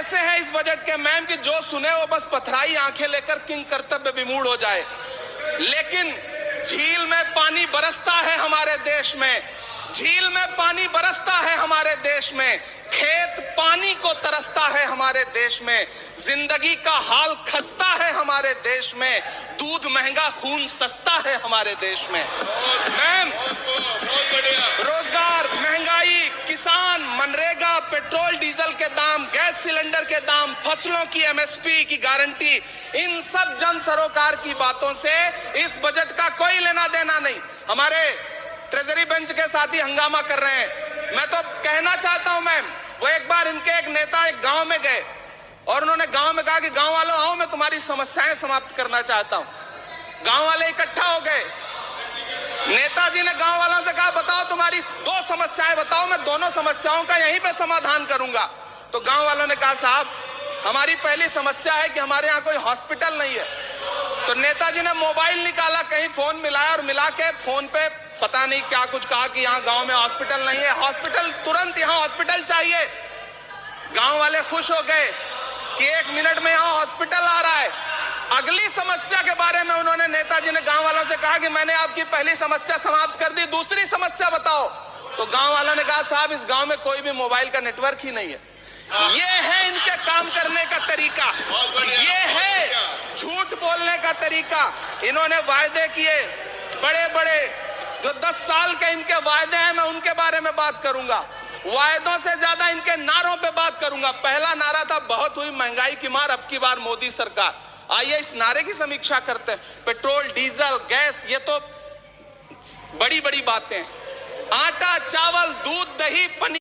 ऐसे हैं इस बजट के मैम कि जो सुने वो बस पथराई आंखें लेकर किंग कर्तव्य विमूढ़ हो जाए। लेकिन झील में पानी बरसता है हमारे देश में, झील में पानी बरसता है हमारे देश में, खेत पानी को तरसता है हमारे देश में, जिंदगी का हाल खस्ता है हमारे देश में, दूध महंगा खून सस्ता है हमारे देश में। मैम, रोजगार, महंगाई, किसान, मनरेगा, पेट्रोल डीजल के दाम, गैस सिलेंडर के दाम, फसलों की एमएसपी की गारंटी, इन सब जन सरोकार की बातों से इस बजट का कोई लेना देना नहीं। हमारे ट्रेजरी बेंच के साथी हंगामा कर रहे हैं। मैं तो कहना चाहता हूं मैम, वो एक बार इनके एक नेता एक गांव में गए और उन्होंने गांव में कहा कि गांव वालों आओ, मैं तुम्हारी समस्याएं समाप्त करना चाहता हूं। गांव वाले इकट्ठा हो गए। नेताजी ने गांव वालों से कहा बताओ तुम्हारी दो समस्याएं बताओ, मैं दोनों समस्याओं का यहीं पे समाधान करूंगा। तो गांव वालों ने कहा साहब हमारी पहली समस्या है कि हमारे यहाँ कोई हॉस्पिटल नहीं है। तो नेताजी ने मोबाइल निकाला, कहीं फोन मिलाया और मिला के फोन पे पता नहीं क्या कुछ कहा कि यहाँ गांव में हॉस्पिटल नहीं है, हॉस्पिटल तुरंत यहाँ हॉस्पिटल चाहिए। गांव वाले खुश हो गए कि 1 मिनट में यहाँ हॉस्पिटल आ रहा है। अगली समस्या के बारे में उन्होंने नेताजी ने गांव वालों से कहा कि मैंने आपकी पहली समस्या समाप्त कर दी, दूसरी समस्या बताओ। तो गांव वालों ने कहा साहब इस गांव में कोई भी मोबाइल का नेटवर्क ही नहीं है। ये है इनके काम करने का तरीका, ये है झूठ बोलने का तरीका। इन्होंने वायदे किए बड़े बड़े, जो 10 साल के इनके वायदे हैं मैं उनके बारे में बात करूंगा। वायदों से ज्यादा इनके नारों पे बात करूंगा। पहला नारा था बहुत हुई महंगाई की मार, अब की बार मोदी सरकार। आइए इस नारे की समीक्षा करते हैं। पेट्रोल, डीजल, गैस, ये तो बड़ी बड़ी बातें हैं। आटा, चावल, दूध, दही, पनीर